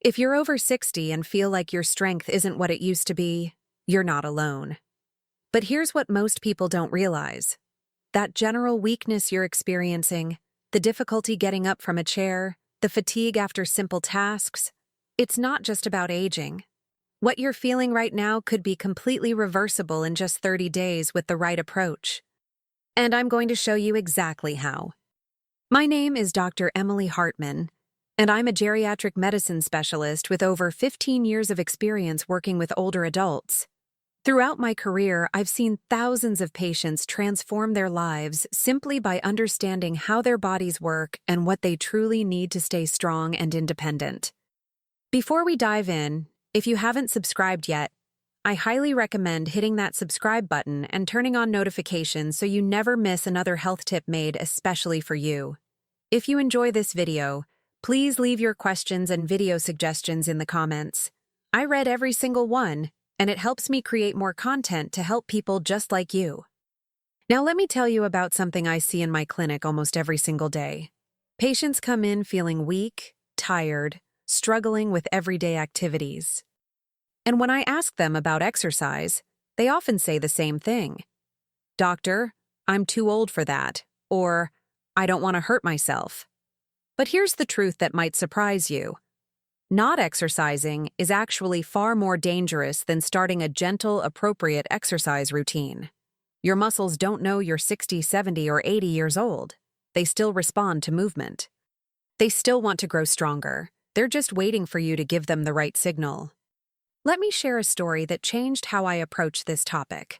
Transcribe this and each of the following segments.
If you're over 60 and feel like your strength isn't what it used to be, you're not alone. But here's what most people don't realize. That general weakness you're experiencing, the difficulty getting up from a chair, the fatigue after simple tasks, it's not just about aging. What you're feeling right now could be completely reversible in just 30 days with the right approach. And I'm going to show you exactly how. My name is Dr. Emily Hartman, and I'm a geriatric medicine specialist with over 15 years of experience working with older adults. Throughout my career, I've seen thousands of patients transform their lives simply by understanding how their bodies work and what they truly need to stay strong and independent. Before we dive in, if you haven't subscribed yet, I highly recommend hitting that subscribe button and turning on notifications so you never miss another health tip made especially for you. If you enjoy this video, please leave your questions and video suggestions in the comments. I read every single one, and it helps me create more content to help people just like you. Now let me tell you about something I see in my clinic almost every single day. Patients come in feeling weak, tired, struggling with everyday activities. And when I ask them about exercise, they often say the same thing. "Doctor, I'm too old for that," or "I don't want to hurt myself." But here's the truth that might surprise you. Not exercising is actually far more dangerous than starting a gentle, appropriate exercise routine. Your muscles don't know you're 60, 70, or 80 years old. They still respond to movement. They still want to grow stronger. They're just waiting for you to give them the right signal. Let me share a story that changed how I approach this topic.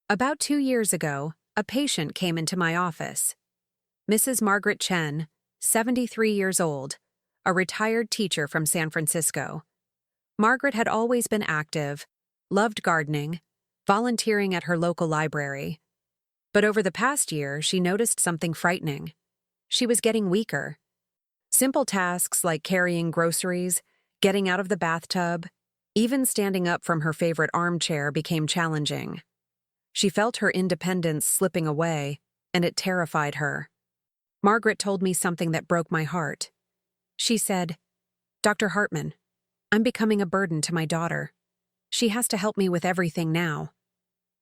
About 2 years ago, a patient came into my office. Mrs. Margaret Chen, 73 years old, a retired teacher from San Francisco. Margaret had always been active, loved gardening, volunteering at her local library. But over the past year, she noticed something frightening. She was getting weaker. Simple tasks like carrying groceries, getting out of the bathtub, even standing up from her favorite armchair became challenging. She felt her independence slipping away, and it terrified her. Margaret told me something that broke my heart. She said, "Dr. Hartman, I'm becoming a burden to my daughter. She has to help me with everything now.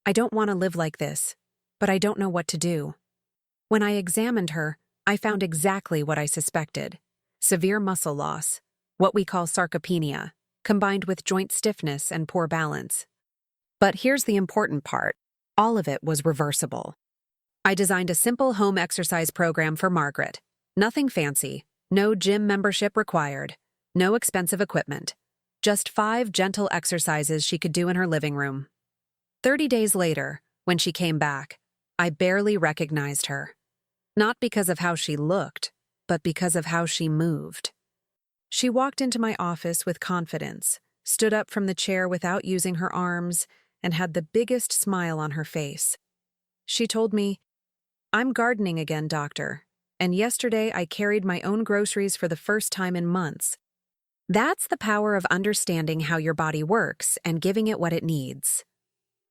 I don't want to live like this, but I don't know what to do." When I examined her, I found exactly what I suspected: severe muscle loss, what we call sarcopenia, combined with joint stiffness and poor balance. But here's the important part: all of it was reversible. I designed a simple home exercise program for Margaret. Nothing fancy, no gym membership required, no expensive equipment. Just 5 gentle exercises she could do in her living room. 30 days later, when she came back, I barely recognized her. Not because of how she looked, but because of how she moved. She walked into my office with confidence, stood up from the chair without using her arms, and had the biggest smile on her face. She told me, "I'm gardening again, doctor, and yesterday I carried my own groceries for the first time in months." That's the power of understanding how your body works and giving it what it needs.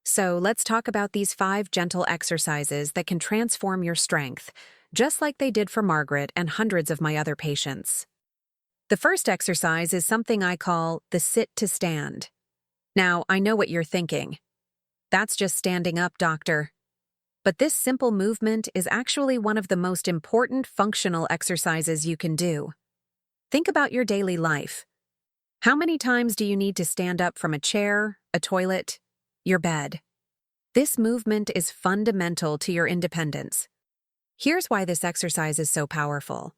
So let's talk about these 5 gentle exercises that can transform your strength, just like they did for Margaret and hundreds of my other patients. The first exercise is something I call the sit to stand. Now, I know what you're thinking. That's just standing up, doctor. But this simple movement is actually one of the most important functional exercises you can do. Think about your daily life. How many times do you need to stand up from a chair, a toilet, your bed? This movement is fundamental to your independence. Here's why this exercise is so powerful.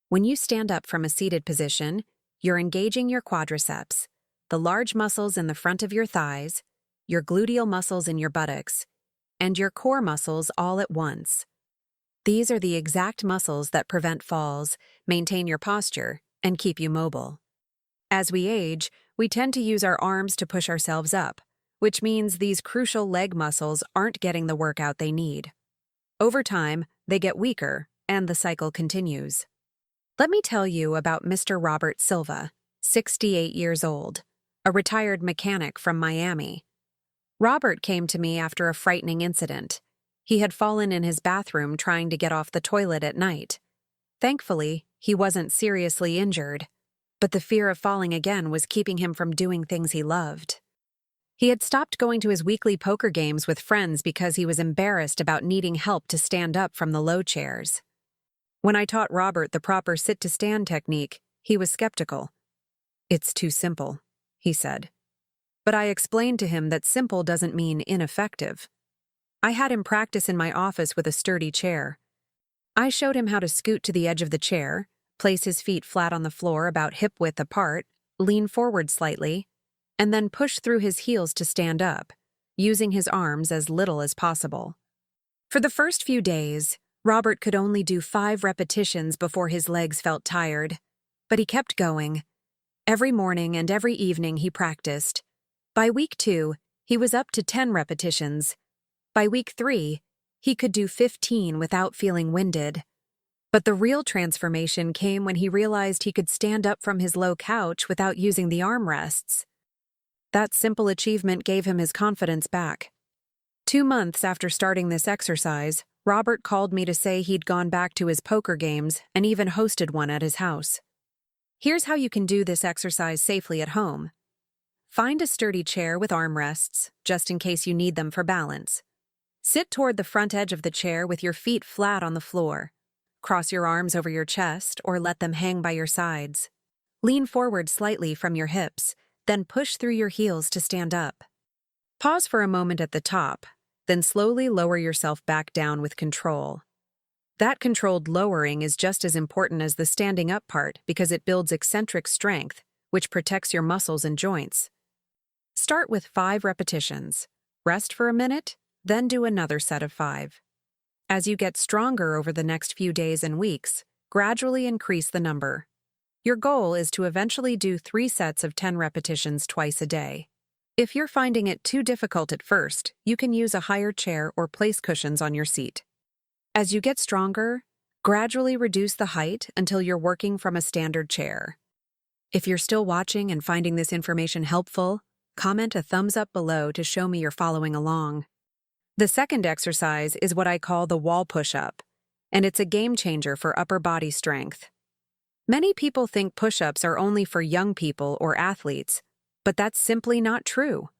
When you stand up from a seated position, you're engaging your quadriceps, the large muscles in the front of your thighs, your gluteal muscles in your buttocks, and your core muscles all at once. These are the exact muscles that prevent falls, maintain your posture, and keep you mobile. As we age, we tend to use our arms to push ourselves up, which means these crucial leg muscles aren't getting the workout they need. Over time, they get weaker, and the cycle continues. Let me tell you about Mr. Robert Silva, 68 years old, a retired mechanic from Miami. Robert came to me after a frightening incident. He had fallen in his bathroom trying to get off the toilet at night. Thankfully, he wasn't seriously injured. But the fear of falling again was keeping him from doing things he loved. He had stopped going to his weekly poker games with friends because he was embarrassed about needing help to stand up from the low chairs. When I taught Robert the proper sit-to-stand technique, he was skeptical. "It's too simple," he said. But I explained to him that simple doesn't mean ineffective. I had him practice in my office with a sturdy chair. I showed him how to scoot to the edge of the chair, place his feet flat on the floor about hip-width apart, lean forward slightly, and then push through his heels to stand up, using his arms as little as possible. For the first few days, Robert could only do 5 repetitions before his legs felt tired, but he kept going. Every morning and every evening he practiced. By week 2, he was up to 10 repetitions. By week 3, he could do 15 without feeling winded. But the real transformation came when he realized he could stand up from his low couch without using the armrests. That simple achievement gave him his confidence back. 2 months after starting this exercise, Robert called me to say he'd gone back to his poker games and even hosted one at his house. Here's how you can do this exercise safely at home. Find a sturdy chair with armrests, just in case you need them for balance. Sit toward the front edge of the chair with your feet flat on the floor. Cross your arms over your chest or let them hang by your sides. Lean forward slightly from your hips, then push through your heels to stand up. Pause for a moment at the top, then slowly lower yourself back down with control. That controlled lowering is just as important as the standing up part because it builds eccentric strength, which protects your muscles and joints. Start with 5 repetitions. Rest for a minute, then do another set of 5. As you get stronger over the next few days and weeks, gradually increase the number. Your goal is to eventually do 3 sets of 10 repetitions twice a day. If you're finding it too difficult at first, you can use a higher chair or place cushions on your seat. As you get stronger, gradually reduce the height until you're working from a standard chair. If you're still watching and finding this information helpful, comment a thumbs up below to show me you're following along. The second exercise is what I call the wall push-up, and it's a game changer for upper body strength. Many people think push-ups are only for young people or athletes, but that's simply not true.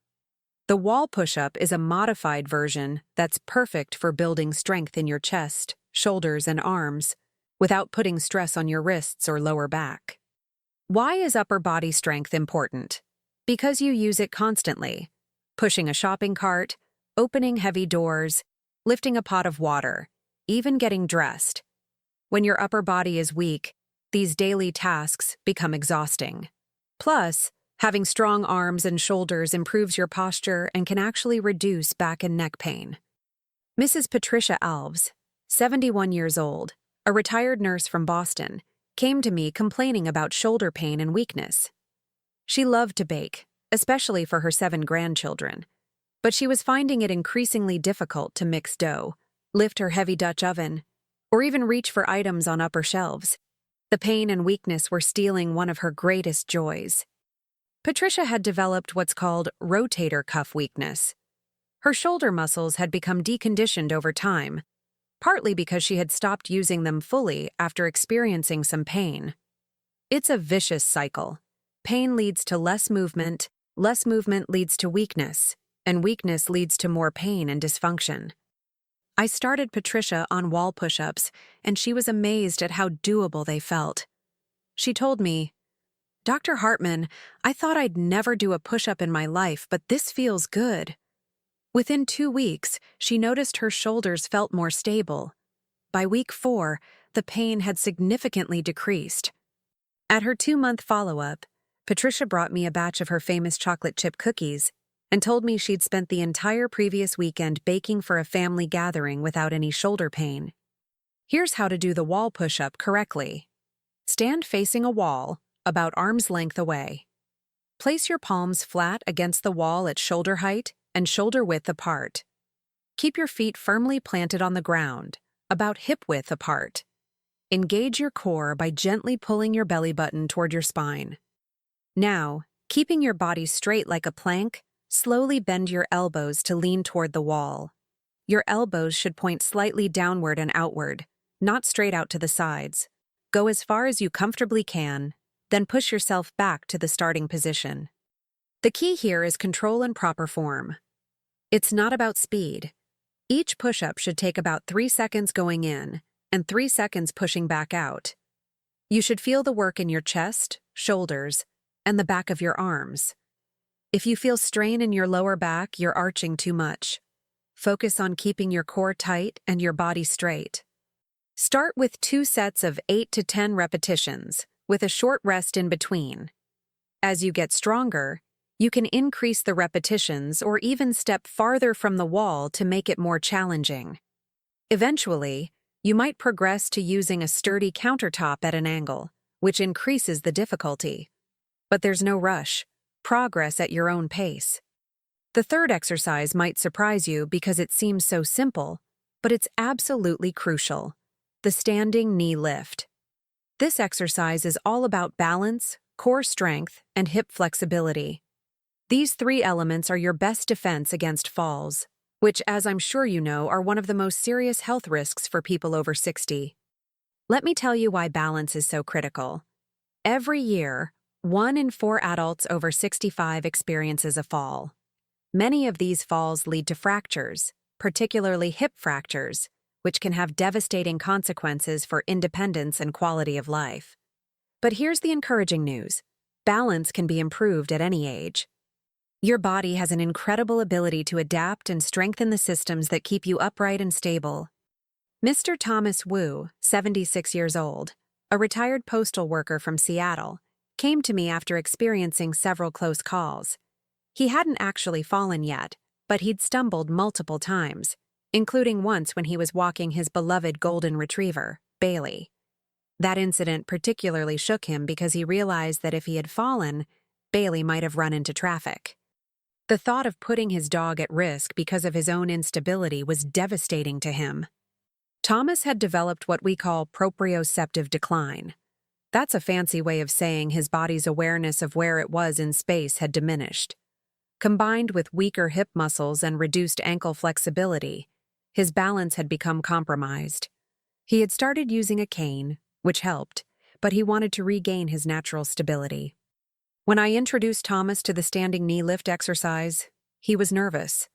The wall push-up is a modified version that's perfect for building strength in your chest, shoulders, and arms, without putting stress on your wrists or lower back. Why is upper body strength important? Because you use it constantly. Pushing a shopping cart, opening heavy doors, lifting a pot of water, even getting dressed. When your upper body is weak, these daily tasks become exhausting. Plus, having strong arms and shoulders improves your posture and can actually reduce back and neck pain. Mrs. Patricia Alves, 71 years old, a retired nurse from Boston, came to me complaining about shoulder pain and weakness. She loved to bake, especially for her 7 grandchildren, but she was finding it increasingly difficult to mix dough, lift her heavy Dutch oven, or even reach for items on upper shelves. The pain and weakness were stealing one of her greatest joys. Patricia had developed what's called rotator cuff weakness. Her shoulder muscles had become deconditioned over time, partly because she had stopped using them fully after experiencing some pain. It's a vicious cycle. Pain leads to less movement leads to weakness, and weakness leads to more pain and dysfunction. I started Patricia on wall push-ups, and she was amazed at how doable they felt. She told me, "Dr. Hartman, I thought I'd never do a push-up in my life, but this feels good." Within 2 weeks, she noticed her shoulders felt more stable. By week 4, the pain had significantly decreased. At her 2-month follow-up, Patricia brought me a batch of her famous chocolate chip cookies and told me she'd spent the entire previous weekend baking for a family gathering without any shoulder pain. Here's how to do the wall push-up correctly. Stand facing a wall, about arm's length away. Place your palms flat against the wall at shoulder height and shoulder width apart. Keep your feet firmly planted on the ground, about hip width apart. Engage your core by gently pulling your belly button toward your spine. Now, keeping your body straight like a plank, slowly bend your elbows to lean toward the wall. Your elbows should point slightly downward and outward, not straight out to the sides. Go as far as you comfortably can, Then push yourself back to the starting position. The key here is control and proper form. It's not about speed. Each push-up should take about 3 seconds going in and 3 seconds pushing back out. You should feel the work in your chest, shoulders, and the back of your arms. If you feel strain in your lower back, you're arching too much. Focus on keeping your core tight and your body straight. Start with 2 sets of 8 to 10 repetitions, with a short rest in between. As you get stronger, you can increase the repetitions or even step farther from the wall to make it more challenging. Eventually, you might progress to using a sturdy countertop at an angle, which increases the difficulty. But there's no rush. Progress at your own pace. The third exercise might surprise you because it seems so simple, but it's absolutely crucial: the standing knee lift. This exercise is all about balance, core strength, and hip flexibility. These 3 elements are your best defense against falls, which, as I'm sure you know, are one of the most serious health risks for people over 60. Let me tell you why balance is so critical. Every year, 1 in 4 adults over 65 experiences a fall. Many of these falls lead to fractures, particularly hip fractures, which can have devastating consequences for independence and quality of life. But here's the encouraging news: balance can be improved at any age. Your body has an incredible ability to adapt and strengthen the systems that keep you upright and stable. Mr. Thomas Wu, 76 years old, a retired postal worker from Seattle, came to me after experiencing several close calls. He hadn't actually fallen yet, but he'd stumbled multiple times, including once when he was walking his beloved golden retriever, Bailey. That incident particularly shook him because he realized that if he had fallen, Bailey might have run into traffic. The thought of putting his dog at risk because of his own instability was devastating to him. Thomas had developed what we call proprioceptive decline. That's a fancy way of saying his body's awareness of where it was in space had diminished. Combined with weaker hip muscles and reduced ankle flexibility, his balance had become compromised. He had started using a cane, which helped, but he wanted to regain his natural stability. When I introduced Thomas to the standing knee lift exercise, he was nervous.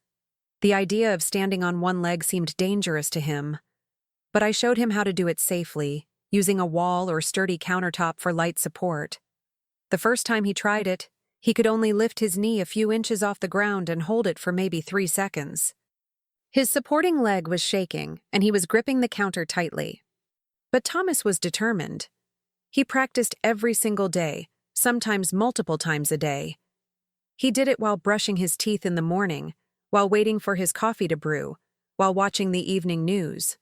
The idea of standing on one leg seemed dangerous to him, but I showed him how to do it safely, using a wall or sturdy countertop for light support. The first time he tried it, he could only lift his knee a few inches off the ground and hold it for maybe 3 seconds. His supporting leg was shaking, and he was gripping the counter tightly. But Thomas was determined. He practiced every single day, sometimes multiple times a day. He did it while brushing his teeth in the morning, while waiting for his coffee to brew, while watching the evening news.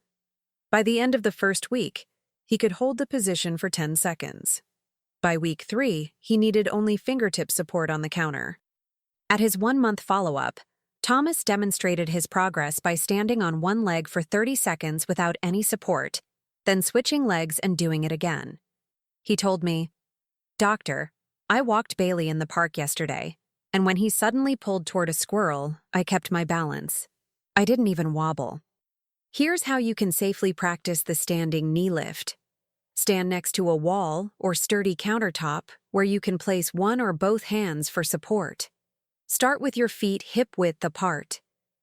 By the end of the first week, he could hold the position for 10 seconds. By week 3, he needed only fingertip support on the counter. At his 1-month follow-up, Thomas demonstrated his progress by standing on one leg for 30 seconds without any support, then switching legs and doing it again. He told me, "Doctor, I walked Bailey in the park yesterday, and when he suddenly pulled toward a squirrel, I kept my balance. I didn't even wobble." Here's how you can safely practice the standing knee lift. Stand next to a wall or sturdy countertop where you can place one or both hands for support. Start with your feet hip-width apart.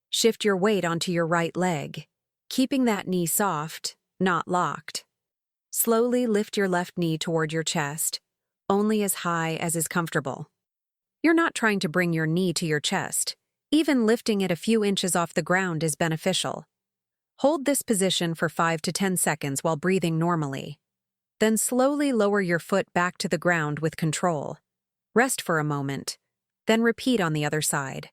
Shift your weight onto your right leg, keeping that knee soft, not locked. Slowly lift your left knee toward your chest, only as high as is comfortable. You're not trying to bring your knee to your chest. Even lifting it a few inches off the ground is beneficial. Hold this position for 5 to 10 seconds while breathing normally. Then slowly lower your foot back to the ground with control. Rest for a moment, then repeat on the other side.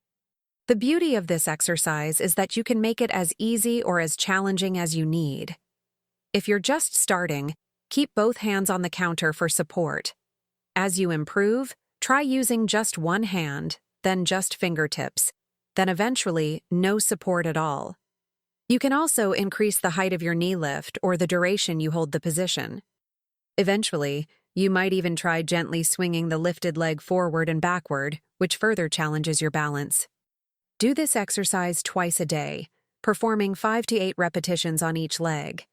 The beauty of this exercise is that you can make it as easy or as challenging as you need. If you're just starting, keep both hands on the counter for support. As you improve, try using just one hand, then just fingertips, then eventually no support at all. You can also increase the height of your knee lift or the duration you hold the position. Eventually, you might even try gently swinging the lifted leg forward and backward, which further challenges your balance. Do this exercise twice a day, performing 5 to 8 repetitions on each leg.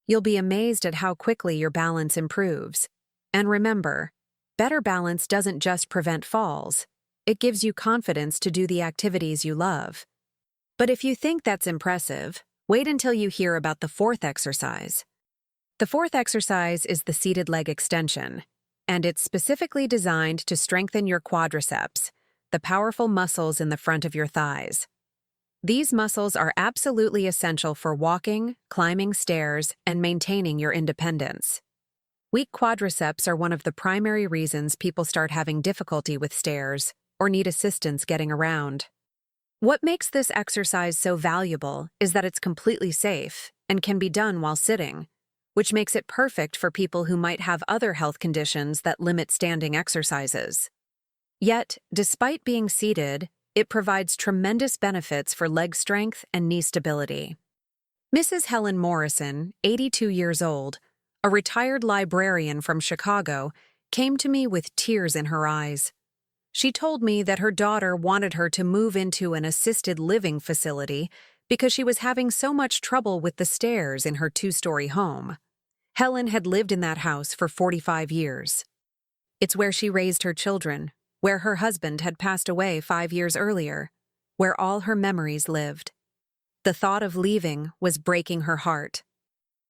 You'll be amazed at how quickly your balance improves. And remember, Better balance doesn't just prevent falls, it gives you confidence to do the activities you love. But if you think that's impressive, wait until you hear about the fourth exercise. The fourth exercise is the seated leg extension, and it's specifically designed to strengthen your quadriceps, the powerful muscles in the front of your thighs. These muscles are absolutely essential for walking, climbing stairs, and maintaining your independence. Weak quadriceps are one of the primary reasons people start having difficulty with stairs or need assistance getting around. What makes this exercise so valuable is that it's completely safe and can be done while sitting, which makes it perfect for people who might have other health conditions that limit standing exercises. Yet, despite being seated, it provides tremendous benefits for leg strength and knee stability. Mrs. Helen Morrison, 82 years old, a retired librarian from Chicago, came to me with tears in her eyes. She told me that her daughter wanted her to move into an assisted living facility because she was having so much trouble with the stairs in her two-story home. Helen had lived in that house for 45 years. It's where she raised her children, where her husband had passed away 5 years earlier, where all her memories lived. The thought of leaving was breaking her heart.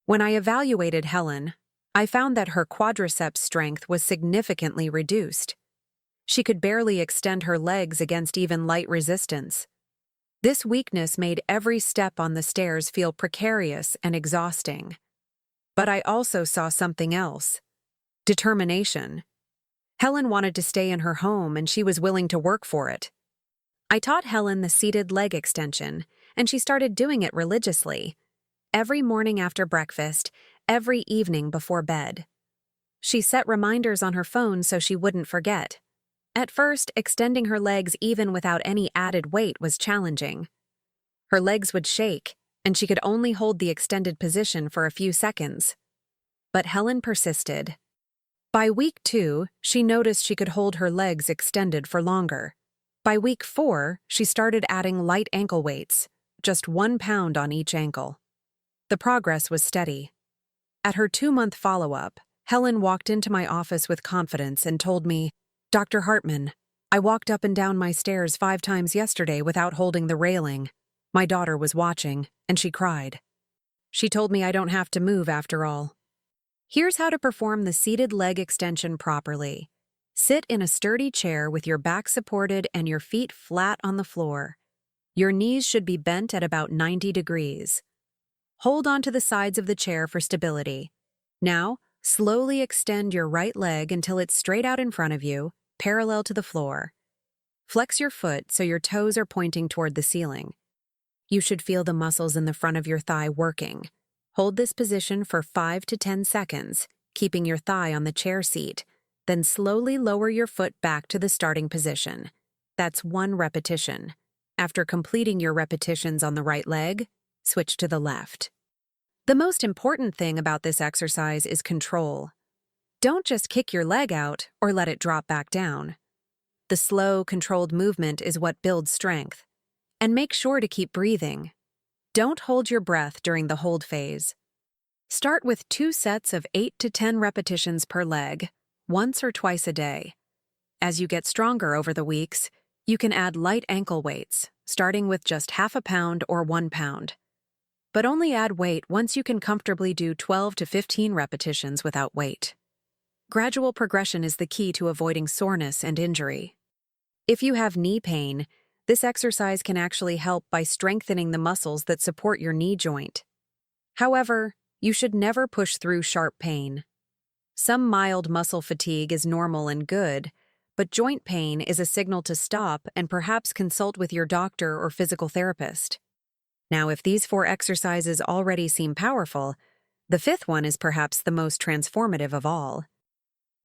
When I evaluated Helen, I found that her quadriceps strength was significantly reduced. She could barely extend her legs against even light resistance. This weakness made every step on the stairs feel precarious and exhausting. But I also saw something else: determination. Helen wanted to stay in her home, and she was willing to work for it. I taught Helen the seated leg extension, and she started doing it religiously. Every morning after breakfast, every evening before bed. She set reminders on her phone so she wouldn't forget. At first, extending her legs even without any added weight was challenging. Her legs would shake, and she could only hold the extended position for a few seconds. But Helen persisted. By week 2, she noticed she could hold her legs extended for longer. By week 4, she started adding light ankle weights, just 1 pound on each ankle. The progress was steady. At her 2-month follow-up, Helen walked into my office with confidence and told me, "Dr. Hartman, I walked up and down my stairs 5 times yesterday without holding the railing. My daughter was watching, and she cried. She told me I don't have to move after all." Here's how to perform the seated leg extension properly. Sit in a sturdy chair with your back supported and your feet flat on the floor. Your knees should be bent at about 90 degrees. Hold onto the sides of the chair for stability. Now, slowly extend your right leg until it's straight out in front of you, parallel to the floor. Flex your foot so your toes are pointing toward the ceiling. You should feel the muscles in the front of your thigh working. Hold this position for 5 to 10 seconds, keeping your thigh on the chair seat. Then slowly lower your foot back to the starting position. That's 1 repetition. After completing your repetitions on the right leg, switch to the left. The most important thing about this exercise is control. Don't just kick your leg out or let it drop back down. The slow, controlled movement is what builds strength. And make sure to keep breathing. Don't hold your breath during the hold phase. Start with 2 sets of 8 to 10 repetitions per leg, once or twice a day. As you get stronger over the weeks, you can add light ankle weights, starting with just half a pound or 1 pound. But only add weight once you can comfortably do 12 to 15 repetitions without weight. Gradual progression is the key to avoiding soreness and injury. If you have knee pain, this exercise can actually help by strengthening the muscles that support your knee joint. However, you should never push through sharp pain. Some mild muscle fatigue is normal and good, but joint pain is a signal to stop and perhaps consult with your doctor or physical therapist. Now, if these 4 exercises already seem powerful, the 5th one is perhaps the most transformative of all.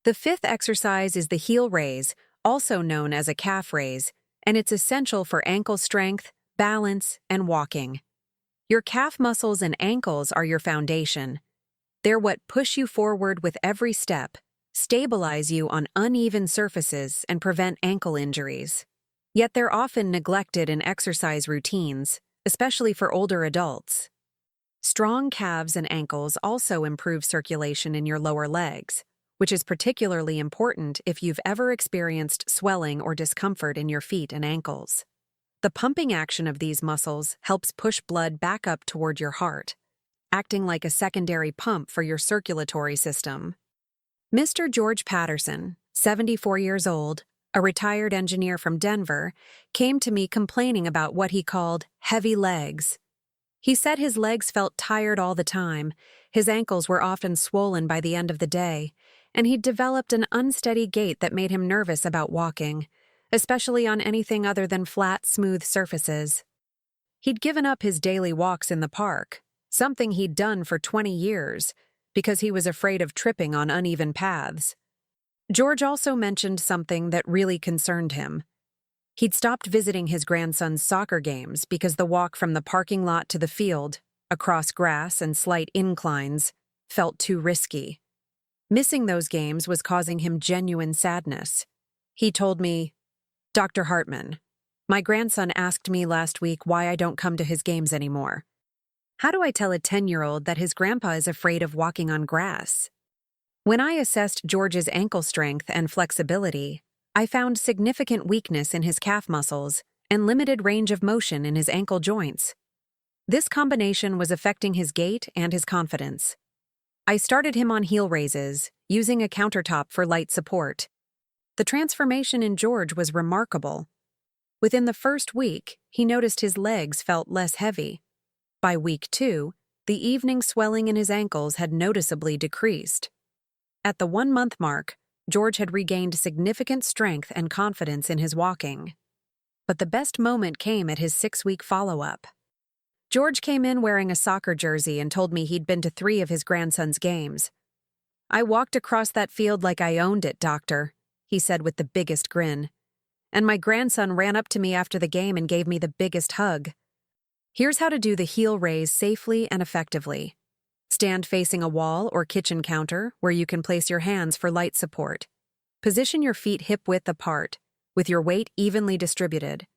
The 5th exercise is the heel raise, also known as a calf raise, and it's essential for ankle strength, balance, and walking. Your calf muscles and ankles are your foundation. They're what push you forward with every step, stabilize you on uneven surfaces, and prevent ankle injuries. Yet they're often neglected in exercise routines, especially for older adults. Strong calves and ankles also improve circulation in your lower legs, which is particularly important if you've ever experienced swelling or discomfort in your feet and ankles. The pumping action of these muscles helps push blood back up toward your heart, acting like a secondary pump for your circulatory system. Mr. George Patterson, 74 years old, a retired engineer from Denver, came to me complaining about what he called heavy legs. He said his legs felt tired all the time, his ankles were often swollen by the end of the day, and he'd developed an unsteady gait that made him nervous about walking, especially on anything other than flat, smooth surfaces. He'd given up his daily walks in the park, something he'd done for 20 years, because he was afraid of tripping on uneven paths. George also mentioned something that really concerned him. He'd stopped visiting his grandson's soccer games because the walk from the parking lot to the field, across grass and slight inclines, felt too risky. Missing those games was causing him genuine sadness. He told me, "Dr. Hartman, my grandson asked me last week why I don't come to his games anymore. How do I tell a 10-year-old that his grandpa is afraid of walking on grass?" When I assessed George's ankle strength and flexibility, I found significant weakness in his calf muscles and limited range of motion in his ankle joints. This combination was affecting his gait and his confidence. I started him on heel raises, using a countertop for light support. The transformation in George was remarkable. Within the first week, he noticed his legs felt less heavy. By week 2, the evening swelling in his ankles had noticeably decreased. At the 1-month mark, George had regained significant strength and confidence in his walking. But the best moment came at his 6-week follow-up. George came in wearing a soccer jersey and told me he'd been to 3 of his grandson's games. "I walked across that field like I owned it, doctor," he said with the biggest grin. "And my grandson ran up to me after the game and gave me the biggest hug." Here's how to do the heel raise safely and effectively. Stand facing a wall or kitchen counter where you can place your hands for light support. Position your feet hip-width apart, with your weight evenly distributed.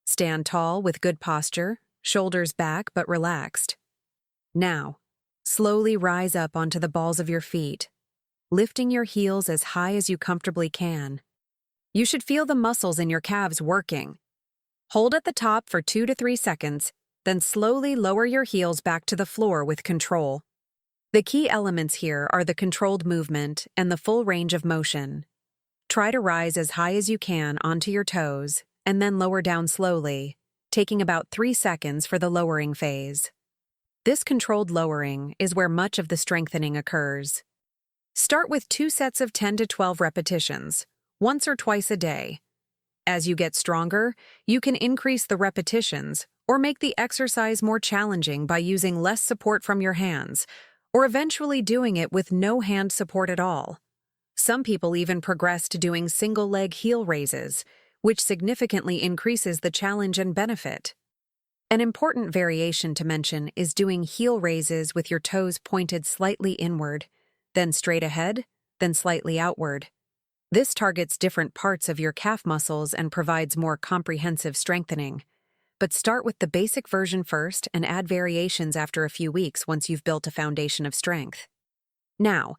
Stand tall with good posture, shoulders back but relaxed. Now, slowly rise up onto the balls of your feet, lifting your heels as high as you comfortably can. You should feel the muscles in your calves working. Hold at the top for 2 to 3 seconds, then slowly lower your heels back to the floor with control. The key elements here are the controlled movement and the full range of motion. Try to rise as high as you can onto your toes and then lower down slowly, taking about 3 seconds for the lowering phase. This controlled lowering is where much of the strengthening occurs. Start with 2 sets of 10 to 12 repetitions, once or twice a day. As you get stronger, you can increase the repetitions or make the exercise more challenging by using less support from your hands, or eventually doing it with no hand support at all. Some people even progress to doing single-leg heel raises, which significantly increases the challenge and benefit. An important variation to mention is doing heel raises with your toes pointed slightly inward, then straight ahead, then slightly outward. This targets different parts of your calf muscles and provides more comprehensive strengthening. But start with the basic version first and add variations after a few weeks once you've built a foundation of strength. Now,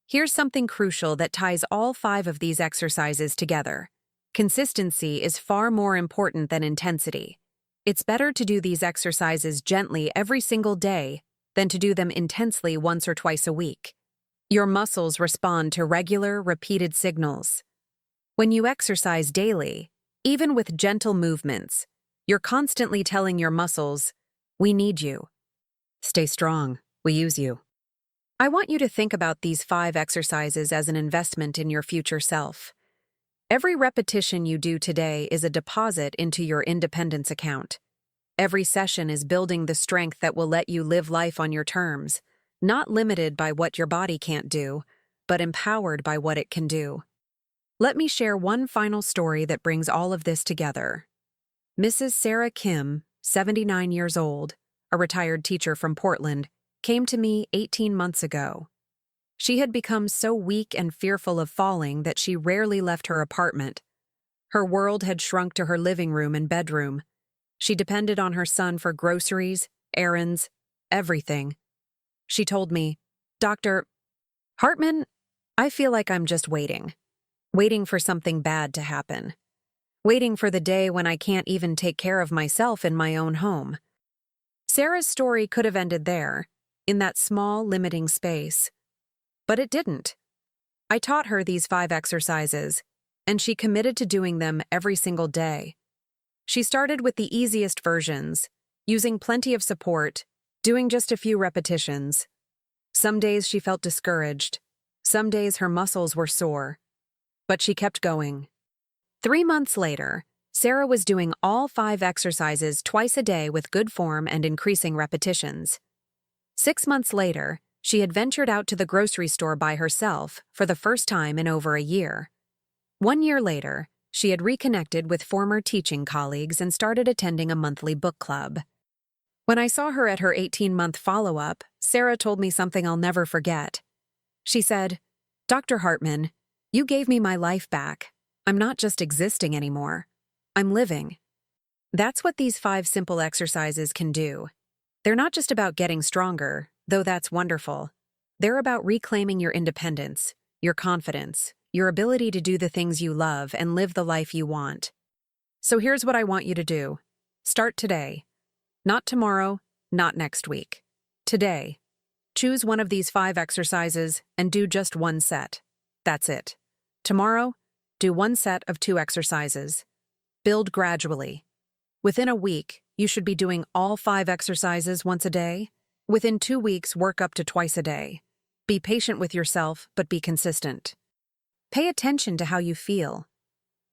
here's something crucial that ties all 5 of these exercises together. Consistency is far more important than intensity. It's better to do these exercises gently every single day than to do them intensely once or twice a week. Your muscles respond to regular, repeated signals. When you exercise daily, even with gentle movements, you're constantly telling your muscles, "We need you. Stay strong. We use you." I want you to think about these 5 exercises as an investment in your future self. Every repetition you do today is a deposit into your independence account. Every session is building the strength that will let you live life on your terms, not limited by what your body can't do, but empowered by what it can do. Let me share one final story that brings all of this together. Mrs. Sarah Kim, 79 years old, a retired teacher from Portland, came to me 18 months ago. She had become so weak and fearful of falling that she rarely left her apartment. Her world had shrunk to her living room and bedroom. She depended on her son for groceries, errands, everything. She told me, "Dr. Hartman, I feel like I'm just waiting for something bad to happen, waiting for the day when I can't even take care of myself in my own home. Sarah's story could have ended there, in that small, limiting space. But it didn't. I taught her these 5 exercises, and she committed to doing them every single day. She started with the easiest versions, using plenty of support, doing just a few repetitions. Some days she felt discouraged. Some days her muscles were sore. But she kept going. 3 months later, Sarah was doing all 5 exercises twice a day with good form and increasing repetitions. 6 months later, she had ventured out to the grocery store by herself for the first time in over a year. 1 year later, she had reconnected with former teaching colleagues and started attending a monthly book club. When I saw her at her 18-month follow-up, Sarah told me something I'll never forget. She said, "Dr. Hartman, you gave me my life back. I'm not just existing anymore. I'm living." That's what these 5 simple exercises can do. They're not just about getting stronger, though that's wonderful. They're about reclaiming your independence, your confidence, your ability to do the things you love and live the life you want. So here's what I want you to do. Start today. Not tomorrow, not next week. Today. Choose one of these 5 exercises and do just 1 set. That's it. Tomorrow, do 1 set of 2 exercises. Build gradually. Within a week, you should be doing all 5 exercises once a day. Within 2 weeks, work up to twice a day. Be patient with yourself, but be consistent. Pay attention to how you feel.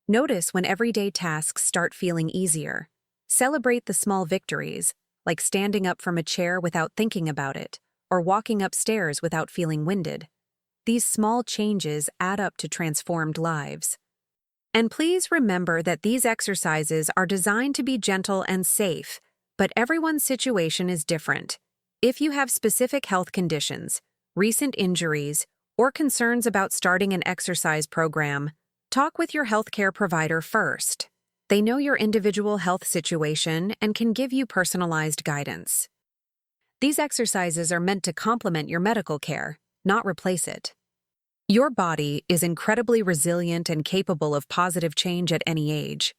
Notice when everyday tasks start feeling easier. Celebrate the small victories, like standing up from a chair without thinking about it, or walking upstairs without feeling winded. These small changes add up to transformed lives. And please remember that these exercises are designed to be gentle and safe, but everyone's situation is different. If you have specific health conditions, recent injuries, or concerns about starting an exercise program, talk with your healthcare provider first. They know your individual health situation and can give you personalized guidance. These exercises are meant to complement your medical care, not replace it. Your body is incredibly resilient and capable of positive change at any age.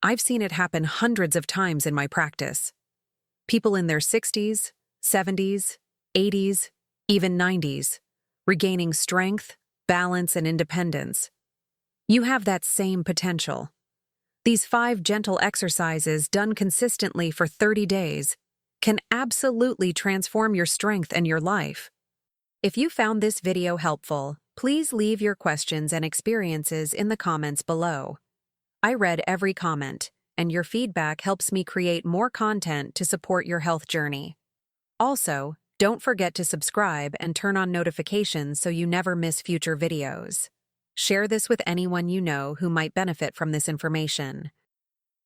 I've seen it happen hundreds of times in my practice. People in their 60s, 70s, 80s, even 90s, regaining strength, balance, and independence. You have that same potential. These 5 gentle exercises done consistently for 30 days can absolutely transform your strength and your life. If you found this video helpful, please leave your questions and experiences in the comments below. I read every comment, and your feedback helps me create more content to support your health journey. Also, don't forget to subscribe and turn on notifications so you never miss future videos. Share this with anyone you know who might benefit from this information.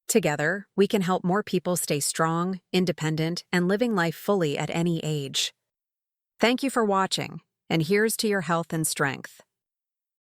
Together, we can help more people stay strong, independent, and living life fully at any age. Thank you for watching, and here's to your health and strength.